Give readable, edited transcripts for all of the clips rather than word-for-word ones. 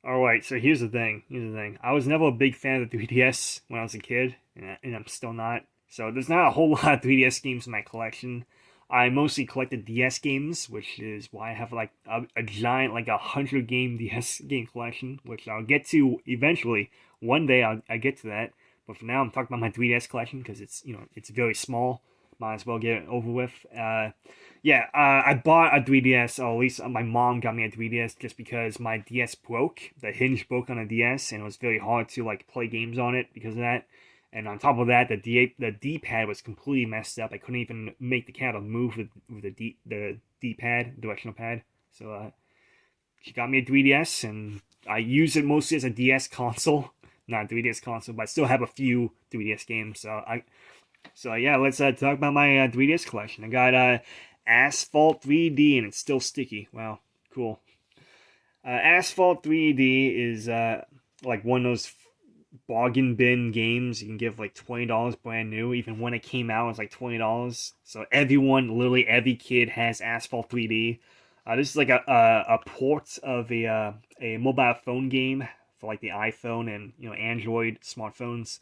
All right, so here's the thing. Here's the thing. I was never a big fan of the 3DS when I was a kid, and I'm still not. So there's not a whole lot of 3DS games in my collection. I mostly collected DS games, which is why I have like a giant, like 100 game DS game collection, which I'll get to eventually. One day I get to that. But for now, I'm talking about my 3DS collection because it's it's very small. Might as well get it over with. Yeah, I bought a 3DS, or at least my mom got me a 3DS just because my DS broke. The hinge broke on the DS, and it was very hard to like play games on it because of that. And on top of that, the D-pad was completely messed up. I couldn't even make the camera move with the D-pad, directional pad. So she got me a 3DS, and I use it mostly as a DS console, not a 3DS console, but I still have a few 3DS games. So yeah, let's talk about my 3DS collection. I got Asphalt 3D, and it's still sticky. Wow, cool. Asphalt 3D is like one of those bargain bin games you can give like $20 brand new. Even when it came out, it was like $20. So everyone, literally every kid, has Asphalt 3D. This is like a port of a mobile phone game for like the iPhone and Android smartphones.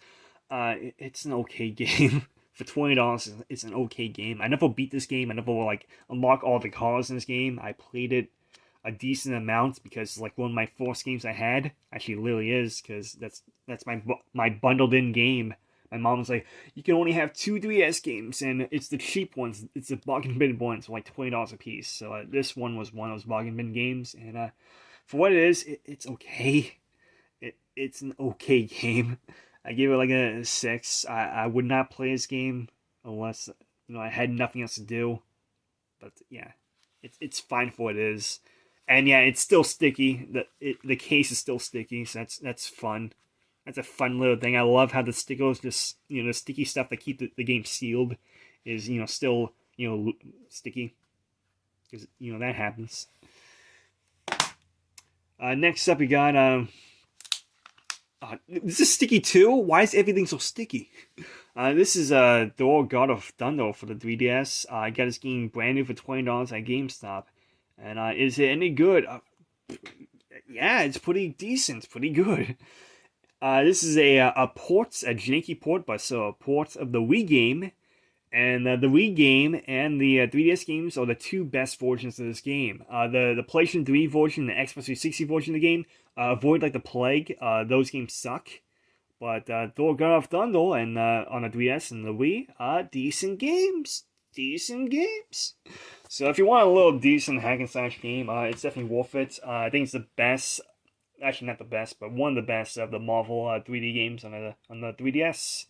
It's an okay game. For $20, it's an okay game. I never beat this game. I never like unlock all the cars in this game. I played it a decent amount because it's like one of my first games I had. Actually, it literally is because that's my bundled in game. My mom was like, "You can only have two 3DS games, and it's the cheap ones. It's the bargain bin ones for like $20 a piece." So this one was one of those bargain bin games, and for what it is, it's okay. It's an okay game. I gave it like a 6. I would not play this game unless I had nothing else to do. But yeah, it's fine for what it is. And yeah, it's still sticky. The case is still sticky, so that's fun. That's a fun little thing. I love how the stickers, just the sticky stuff that keep the game sealed, is still sticky, because that happens. Next up, we got this is sticky too. Why is everything so sticky? This is Thor: God of Thunder for the 3DS. I got this game brand new for $20 at GameStop. And is it any good? Yeah, it's pretty decent. It's pretty good. This is a port, a janky port, but so a port of the Wii game. And the Wii game and the 3DS games are the two best versions of this game. The PlayStation 3 version, the Xbox 360 version of the game, avoid like the plague. Those games suck. But Thor: God of Thunder and on the 3DS and the Wii are decent games. Decent games. So if you want a little decent hack and slash game, it's definitely worth it. I think it's the best, actually not the best, but one of the best of the Marvel 3D games on the 3DS.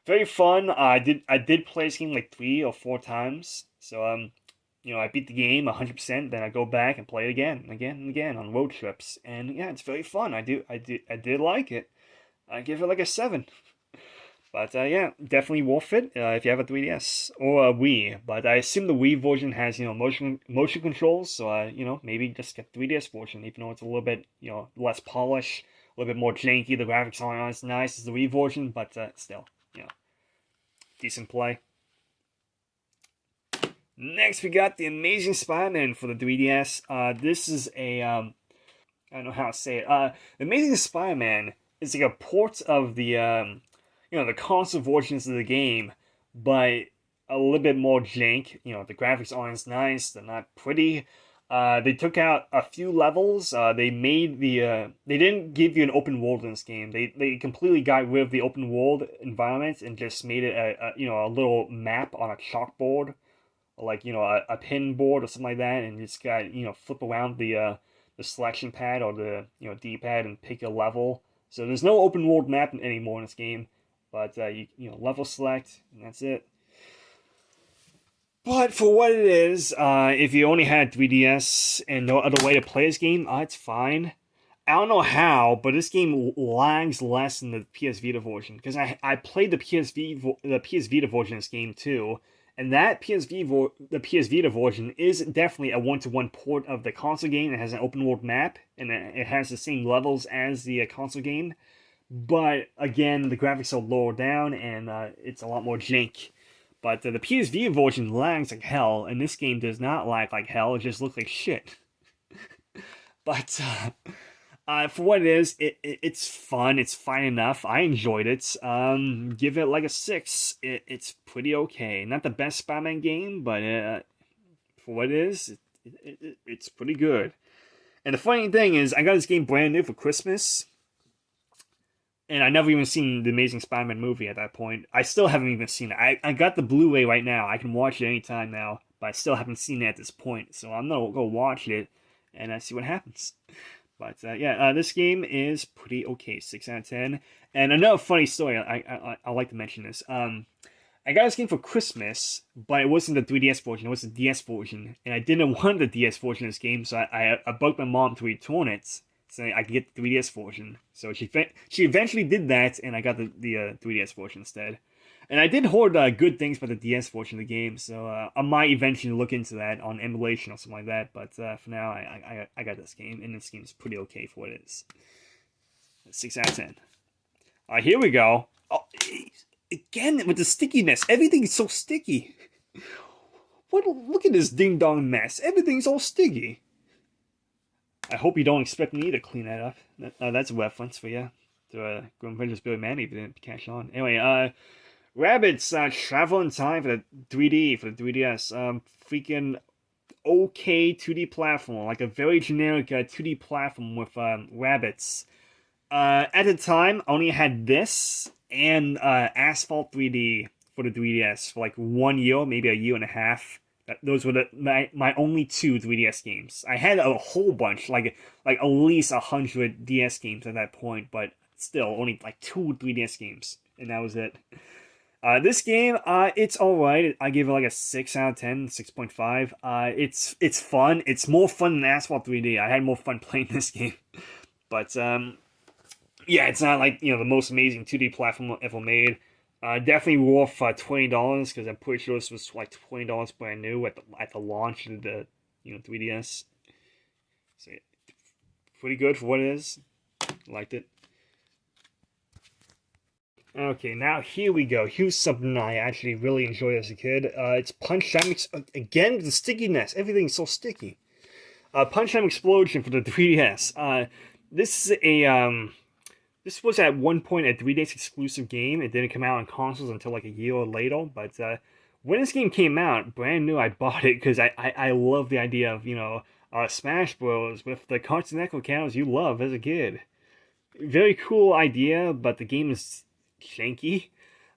Very fun. I did play this game like 3 or 4 times. So I beat the game 100%. Then I go back and play it again and again and again on road trips. And yeah, it's very fun. I did like it. I give it like a 7. But yeah, definitely worth it if you have a 3DS or a Wii. But I assume the Wii version has motion controls, so maybe just get 3DS version, even though it's a little bit less polished, a little bit more janky. The graphics aren't as nice as the Wii version, but still decent play. Next, we got the Amazing Spider-Man for the 3DS. This is a I don't know how to say it. The Amazing Spider-Man is like a port of the the console versions of the game, but a little bit more jank. The graphics aren't as nice. They're not pretty. They took out a few levels. They made they didn't give you an open world in this game. They completely got rid of the open world environment and just made it a little map on a chalkboard, or like a pin board or something like that, and just got flip around the selection pad or the D-pad and pick a level. So there's no open world map anymore in this game. But you level select, and that's it. But for what it is, if you only had 3DS and no other way to play this game, it's fine. I don't know how, but this game lags less than the PS Vita version, because I played the PS Vita version of this game too, and that the PS Vita version is definitely a one-to-one port of the console game. It has an open world map, and it has the same levels as the console game. But again, the graphics are lower down, and it's a lot more jank. But the PS Vita version lags like hell, and this game does not lag like hell. It just looks like shit. But For what it is, it's fun. It's fine enough. I enjoyed it. Give it like a 6. It's pretty okay. Not the best Spider-Man game, but for what it is, it's pretty good. And the funny thing is, I got this game brand new for Christmas, and I never even seen the Amazing Spider-Man movie at that point. I still haven't even seen it. I got the Blu-ray right now. I can watch it anytime now, but I still haven't seen it at this point. So I'm gonna go watch it and see what happens. But yeah, this game is pretty okay, 6 out of 10. And another funny story, I like to mention this. I got this game for Christmas, but it wasn't the 3DS version, it was the DS version. And I didn't want the DS version of this game, so I bugged my mom to return it, so I could get the 3DS version. So she eventually did that, and I got the 3DS version instead. And I did heard good things about the DS version of the game, so I might eventually look into that on emulation or something like that. But for now, I got this game, and this game is pretty okay for what it is. 6 out of 10. Here we go. Oh, again, with the stickiness. Everything's so sticky. Look at this ding-dong mess. Everything's all sticky. I hope you don't expect me to clean that up. That's a reference for you. To Grim Adventures Billy Mandy, if it didn't catch on. Anyway, Rabbids Travel in Time for the 3D, for the 3DS. Freaking okay 2D platform. Like a very generic 2D platform with Rabbids. At the time, I only had this and Asphalt 3D for the 3DS for like 1 year, maybe a year and a half. Those were my only 2 3DS games. I had a whole bunch, like at least 100 DS games at that point, but still only like 2 3DS games, and that was it. This game, it's alright. I give it like a 6 out of 10, 6.5. It's fun. It's more fun than Asphalt 3D. I had more fun playing this game, but yeah, it's not like the most amazing 2D platform ever made. Definitely worth $20 because I'm pretty sure this was like $20 brand new at the launch of the 3DS. So yeah, pretty good for what it is. Liked it. Okay, now here we go. Here's something I actually really enjoyed as a kid. It's Punch Time again with the stickiness. Everything's so sticky. Punch Time Explosion for the 3DS. This is a This was at one point a 3DS exclusive game. It didn't come out on consoles until like a year later. But when this game came out, brand new, I bought it because I love the idea of Smash Bros. With the Cartoon Network characters you love as a kid. Very cool idea, but the game is janky.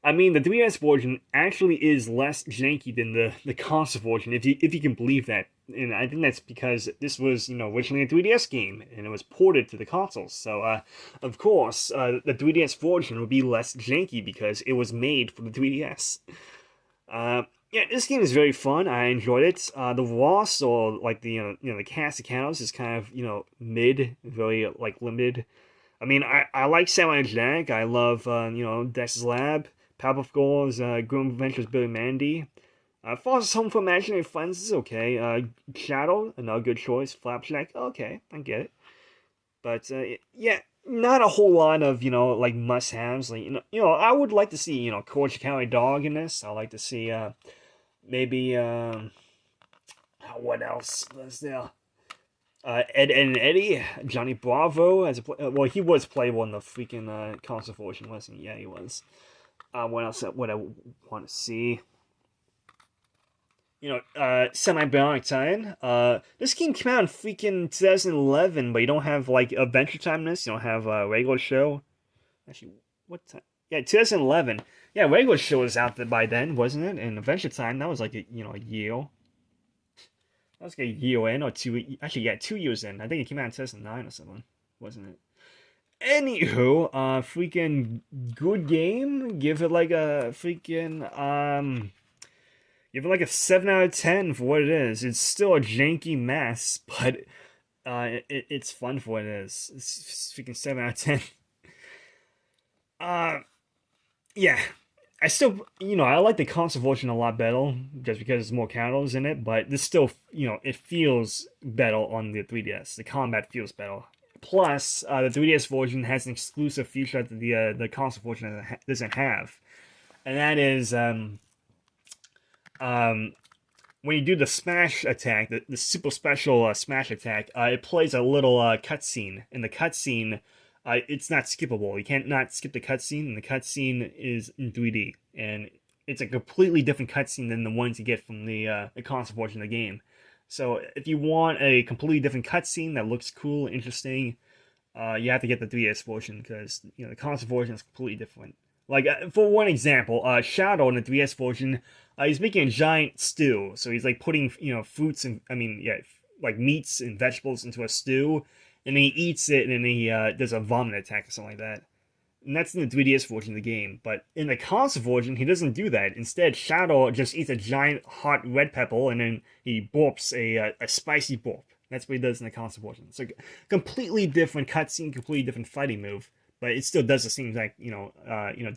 I mean, the 3DS version actually is less janky than the console version, if you can believe that. And I think that's because this was, originally a 3DS game, and it was ported to the consoles. So, of course, the 3DS version would be less janky because it was made for the 3DS. Yeah, this game is very fun. I enjoyed it. The Ross, or like the cast of characters, is kind of mid, very like limited. I mean, I like Samurai Jack. I love Dex's Lab, Powerpuff Girls, Grim Adventures Billy Mandy. Foster's Home for Imaginary Friends is okay. Shadow, another good choice. Flapjack, okay, I get it. But yeah, not a whole lot of like must-haves. Like I would like to see Coach Cowboy Dog in this. I like to see maybe what else was there? Ed and Eddie, Johnny Bravo as well. He was playable in the freaking console version, wasn't he? Yeah, he was. What else? What I want to see? Semi-Bionic Time. This game came out in freaking 2011, but you don't have like Adventure Time in this. You don't have a regular show. Actually, what time? Yeah, 2011. Yeah, regular show was out by then, wasn't it? And Adventure Time, that was like a year. That was like a year in or 2. Actually, yeah, 2 years in. I think it came out in 2009 or something, wasn't it? Anywho, freaking good game. Give it like a freaking Give it like a 7 out of 10 for what it is. It's still a janky mess, but it's fun for what it is. It's freaking 7 out of 10. Yeah. I still, I like the console version a lot better, just because there's more characters in it, but this still, it feels better on the 3DS. The combat feels better. Plus, the 3DS version has an exclusive feature that the console version doesn't have. And that is, when you do the smash attack, the super special smash attack, it plays a little cutscene. And the cutscene, it's not skippable. You can't not skip the cutscene, and the cutscene is in 3D. And it's a completely different cutscene than the ones you get from the console version of the game. So if you want a completely different cutscene that looks cool, interesting, you have to get the 3DS version because the console version is completely different. Like for one example, Shadow in the 3DS version, he's making a giant stew. So he's like putting fruits and like meats and vegetables into a stew, and then he eats it, and then he does a vomit attack or something like that. And that's in the 3DS version of the game. But in the console version, he doesn't do that. Instead, Shadow just eats a giant hot red pepper, and then he burps a spicy burp. That's what he does in the console version. It's a completely different cutscene, completely different fighting move, but it still does the same exact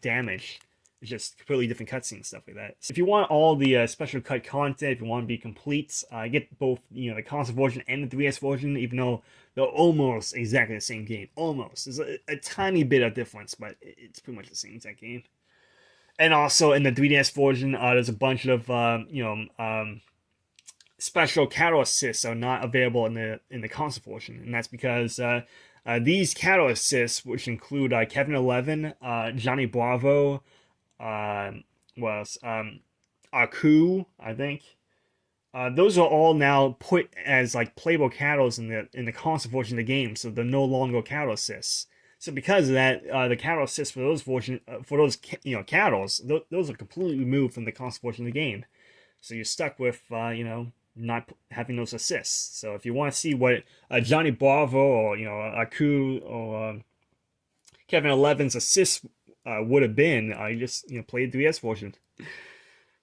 damage. It's just completely different cutscene stuff like that. So if you want all the special cut content, if you want to be complete, get both the console version and the 3DS version, even though they're almost exactly the same game. Almost. There's a tiny bit of difference, but it's pretty much the same exact game. And also in the 3DS version, there's a bunch of special cattle assists are not available in the console version, and that's because these cattle assists, which include Kevin 11, Johnny Bravo, Aku, I think. Those are all now put as like playable cattles in the console version of the game, so they're no longer cattle assists. So because of that, the cattle assists for those cattles, those are completely removed from the console version of the game. So you're stuck with not having those assists. So if you want to see what Johnny Bravo or Aku or Kevin 11's assists would have been, you just play the 3DS version.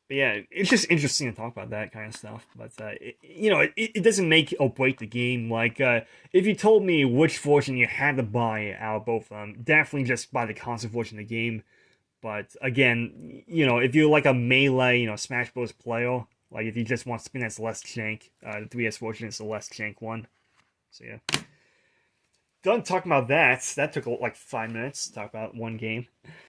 But yeah, it's just interesting to talk about that kind of stuff. But it doesn't make or break the game. Like if you told me which version you had to buy out of both of them, definitely just buy the console version of the game. But again, if you're like a melee, Smash Bros. Player, like if you just want something that's less jank, the 3DS version is the less jank one. So yeah. Done talking about that. That took like 5 minutes to talk about one game.